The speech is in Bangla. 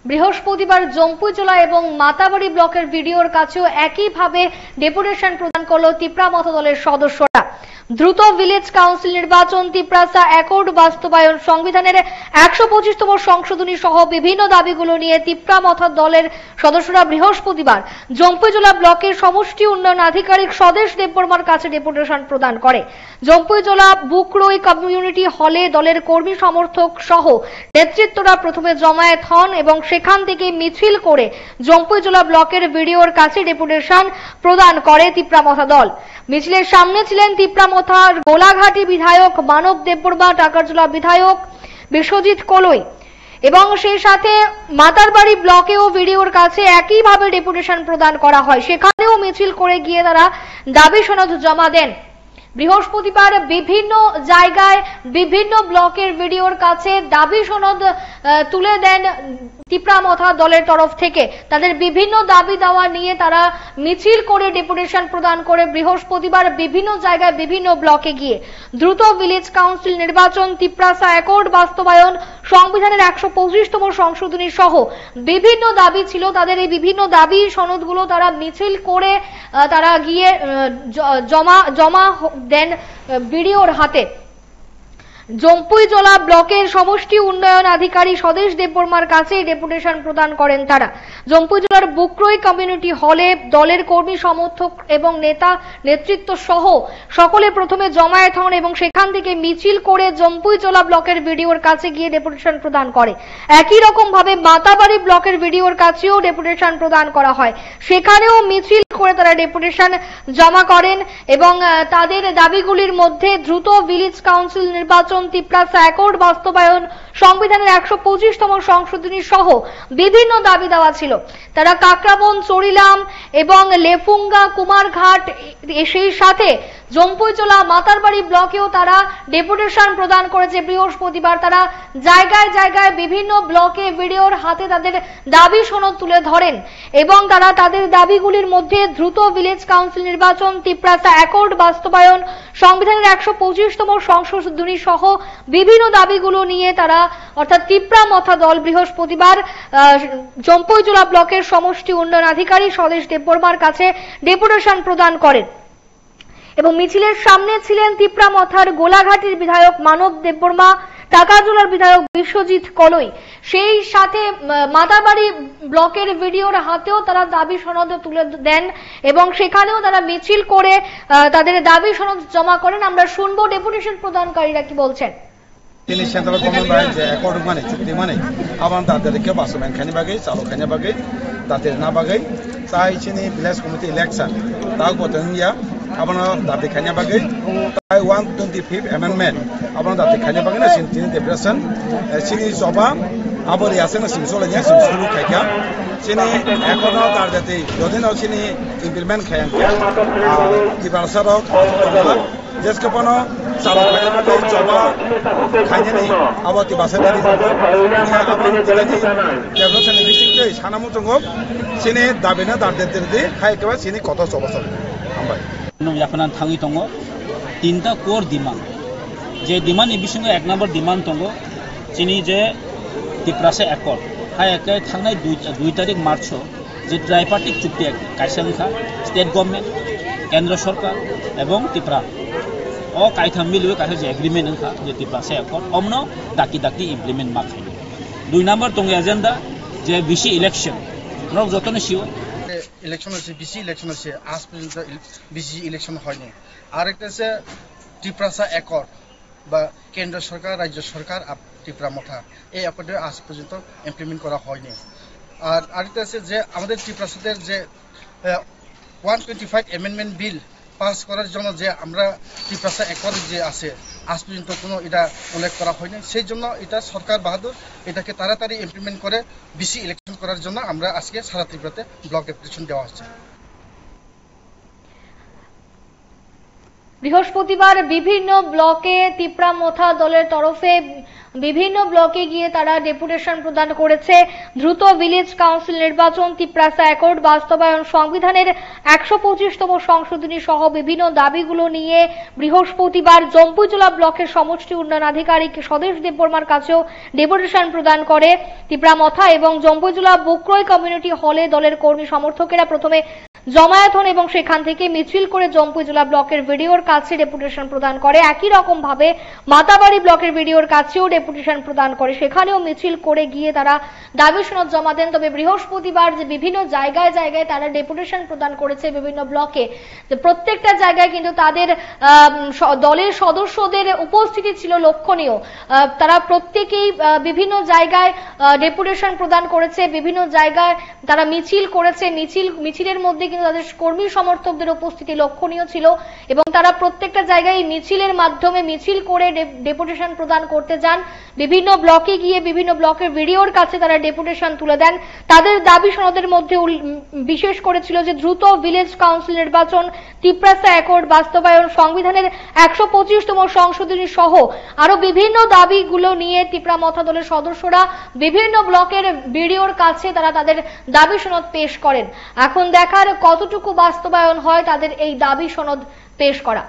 বৃহস্পতিবার জম্পুইজলা এবং মাতাবাড়ি ব্লকের ভিডিওর কাছেও একইভাবে ডেপুটেশন প্রদান করলো তিপ্রা মথা দলের সদস্যরা। দ্রুত ভিলেজ কাউন্সিল নির্বাচন, তিপ্রাসা অ্যাকর্ড বাস্তবায়ন, সংবিধানের 125তম সংশোধনী সহ বিভিন্ন দাবিগুলো নিয়ে তিপ্রা মথা দলের সদস্যরা বৃহস্পতিবার জম্পুইজলা ব্লকের সমষ্টি উন্নয়ন আধিকারিক স্বদেশ দেববর্মার কাছে ডেপুটেশন প্রদান করে। জম্পুইজলা বুকরই কমিউনিটি হলে দলের কর্মী সমর্থক সহ নেতৃত্বরা প্রথমে জমায়েত হন এবং সেখান থেকে মিছিল করে জম্পুইজলা ব্লকের ভিডিওর কাছে ডেপুটেশন প্রদান করে তিপ্রা মথা দল। মিছিলের সামনে ছিলেন তিপ্রা মথার গোলাঘাটি বিধায়ক মানব দেববর্মা, টাকারজলা বিধায়ক বিশ্বজিৎ কলই এবং সেই সাথে মাতারবাড়ি ব্লকেও ভিডিওর কাছে একইভাবে ডেপুটেশন প্রদান করা হয়। সেখানেও মিছিল করে গিয়ে তারা দাবি সনদ জমা দেন। বৃহস্পতিবার বিভিন্ন জায়গায় বিভিন্ন ব্লকের ভিডিওর কাছে দাবি সনদ তুলে দেন তিপ্রা মথা দলের তরফ থেকে। তাদের বিভিন্ন দাবি দেওয়া নিয়ে তারা মিছিল করে ডেপুটেশন প্রদান করে বৃহস্পতিবার বিভিন্ন জায়গায় বিভিন্ন ব্লকে গিয়ে দ্রুত ভিলেজ কাউন্সিল নির্বাচন, তিপ্রাসা অ্যাকর্ড বাস্তবায়ন, সংবিধানের 125তম সংশোধনী সহ বিভিন্ন দাবি ছিল তাদের। এই বিভিন্ন দাবি সনদগুলো তারা মিছিল করে তারা গিয়ে জমা দেন ভিডিওর হাতে। জম্পুইজলা ব্লকের সমষ্টি উন্নয়ন আধিকারিক স্বদেশ দেববর্মার কাছে ডেপুটেশন প্রদান করেন তারা। জম্পুইজলার বুকরই কমিউনিটি হলে দলের কর্মী সমর্থক এবং নেতৃত্ব সহ সকলে প্রথমে জমায়েত হন এবং সেখান থেকে মিছিল করে জম্পুইজলা ব্লকের ভিডিওর কাছে গিয়ে ডেপুটেশন প্রদান করে। একই রকম ভাবে মাতাবাড়ি ব্লকের ভিডিওর কাছেও ডেপুটেশন প্রদান করা হয়। সেখানেও মিছিল করে তারা ডেপুটেশন জমা করেন এবং তাদের দাবিগুলির মধ্যে দ্রুত ভিলেজ কাউন্সিল নির্বাচন, তিপ্রাসা অ্যাকর্ড বাস্তবায়ন, সংবিধানের 125তম সংশোধনী সহ বিভিন্ন দাবি দেওয়া ছিল। তারা কাকরাবন, চরিলাম এবং লেফুঙ্গা, কুমারঘাট, সেই সাথে জম্পুইজলা মাতারবাড়ি ব্লকেও তারা ডেপুটেশন প্রদান করেছে। বৃহস্পতিবার তারা জায়গায় জায়গায় বিভিন্ন ব্লকে ভিডিওর হাতে তাদের দাবি সনদ তুলে ধরেন এবং তারা তাদের দাবিগুলির মধ্যে দ্রুত ভিলেজ কাউন্সিল নির্বাচন, তিপ্রাসা অ্যাকর্ড বাস্তবায়ন, সংবিধানের 125তম সংশোধনী সহ বিভিন্ন দাবিগুলো নিয়ে তারা অর্থাৎ তিপ্রা মথা দল বৃহস্পতিবার জম্পুইজলা ব্লকের সমষ্টি উন্নয়ন আধিকারিক স্বদেশ দেববর্মার কাছে ডেপুটেশন প্রদান করেন এবং মিছিলের সামনে ছিলেন তিপ্রা মথার গোলাঘাটির বিধায়ক মানব দেববর্মা, টাকারজলার বিধায়ক বিশ্বজিৎ কলই। সেই সাথে মাতারবাড়ি ব্লকের ভিডিওর হাতেও তারা দাবি সনদ তুলে দেন এবং সেখানেও তারা মিছিল করে তাদের দাবি সনদ জমা করেন। আমরা শুনবো ডেপুটেশন প্রদানকারীরা কি বলছেন। তিনি সেন্ট্রাল গভর্নমেন্ট যে অ্যাকর্ড মানে চুক্তি মানে আবার তাদেরকে বাস্তবায়ন খানি বাগে চালু খানি বাগে তাদের না বাগে তাই চিনি ভিলেজ কমিটি ইলেকশন তাও বতন ইয়া আপনার দাবি খানি বাগে তাই 125 অ্যামেন্ডমেন্ট আপনার দাবি খানি বাগে না চিনি ডেপুটেশন চিনি জবা আবার আছে না চিনি চলে নিয়ে শুরু খাইকা চিনি এখনো তার যাতে যদিনও চিনি ইমপ্লিমেন্ট খায়ান তিপ্রাসারক যেসকে পনো চালু খাইয়া বাগে জবা খাইনে নেই আবার তিবাসা দাঁড়িয়ে আবার ডেভেলপশন ডিস্ট্রিক্টে সানামুতঙ্গ চিনি দাবি না দাঁড়িয়ে খাইকে চিনি কত চবছর হামবাই আপনার থাঙি দङ তিনটা কোর ডিমান্ড যে ডিমান্ড এই বিষয়ে 1 নম্বর ডিমান্ড দङ চিনি যে তিপ্রাসা অ্যাকর্ড হাই একে থাंनाय 2 তারিখ মার্চ যে ট্রাইপার্টিক চুক্তি কাইসানখা স্টেট গভর্नमेंट কেন্দ্র সরকার এবং তিপ্রা ও কাইথাম মিলুয়ে কাছে যে এগ্রিমেন্ট খা যে তিপ্রাসা অ্যাকর্ড অমনো দাকি ইমপ্লিমেন্ট মা খাই 2 নম্বর দङ এজেন্ডা যে বিসি ইলেকশন রক যতনে সিও ইলেকশন হচ্ছে বিসি ইলেকশন হচ্ছে আজ পর্যন্ত বিসি ইলেকশন হয়নি। আরেকটা হচ্ছে তিপ্রাসা অ্যাকর্ড বা কেন্দ্র সরকার রাজ্য সরকার তিপ্রা মথা এই অ্যাকর্ডে আজ পর্যন্ত ইমপ্লিমেন্ট করা হয়নি। আর আরেকটা হচ্ছে যে আমাদের তিপ্রাসাদের যে 125 অ্যামেন্ডমেন্ট বিল পাস করার জন্য যে আমরা তিপ্রাসা অ্যাকর্ড যে আছে আজ পর্যন্ত কোনো এটা উল্লেখ করা হয়নি। সেই জন্য এটা সরকার বাহাদুর এটাকে তাড়াতাড়ি ইমপ্লিমেন্ট করে বিসি ইলেকশন করার জন্য আমরা আজকে সারা ত্রিপুরাতে ব্লক ডেপুটেশন দেওয়া হচ্ছে। বৃহস্পতিবার বিভিন্ন ব্লকে তিপ্রামথা দলের তরফে বিভিন্ন ব্লকে গিয়ে তারা ডেপুটেশন প্রদান করেছে। দ্রুত ভিলেজ কাউন্সিল নির্বাচন, তিপ্রাসা অ্যাকর্ড বাস্তবায়ন, সংবিধানের 125তম সংশোধনী সহ বিভিন্ন দাবিগুলো নিয়ে বৃহস্পতিবার জম্পুজলা ব্লকের সমষ্টি উন্নয়ন আধিকারিক স্বদেশ দেববর্মার কাছেও ডেপুটেশন প্রদান করে তিপ্রামথা এবং জম্পুজলা বুকরই কমিউনিটি হলে দলের কর্মী সমর্থকেরা প্রথমে জমায়েত হন এবং সেখান থেকে মিছিল করে জম্পুজলা ব্লকের ভিডিওর কাছে ডেপুটেশন প্রদান করে। একই রকম ভাবে মাতাবাড়ি ব্লকের ভিডিওর কাছেও ডেপুটেশন প্রদান করে, সেখানেও মিছিল করে গিয়ে তারা দাবি সনদ জমা দেন। তবে বৃহস্পতিবার যে বিভিন্ন জায়গায় জায়গায় তারা ডেপুটেশন প্রদান করেছে বিভিন্ন ব্লকে, প্রত্যেকটা জায়গায় কিন্তু তাদের দলের সদস্যদের উপস্থিতি ছিল লক্ষণীয়। তারা প্রত্যেকেই বিভিন্ন জায়গায় ডেপুটেশন প্রদান করেছে, বিভিন্ন জায়গায় তারা মিছিল করেছে। মিছিলের মধ্যে কিন্তু তাদের কর্মী সমর্থকদের উপস্থিতি লক্ষণীয় ছিল এবং তারা প্রত্যেকটা জায়গায় মিছিলের মাধ্যমে মিছিল করে ডেপুটেশন প্রদান করতে যান। বিভিন্ন ব্লকে গিয়ে বিভিন্ন ব্লকের ভিডিওর কাছে তারা ডেপুটেশন তুলে দেন। তাদের দাবি সনদের মধ্যে বিশেষ করেছিল যে দ্রুত ভিলেজ কাউন্সিল নির্বাচন, তিপ্রাসা অ্যাকর্ড বাস্তবায়ন, সংবিধানের 125তম সংশোধনী সহ আরো বিভিন্ন দাবিগুলো নিয়ে তিপ্রামথা দলের সদস্যরা বিভিন্ন ব্লকের ভিডিওর কাছে তারা তাদের দাবি সনদ পেশ করেন। এখন দেখার কতটুকু বাস্তবায়ন হয় তাদের এই দাবি সনদ পেশ করা।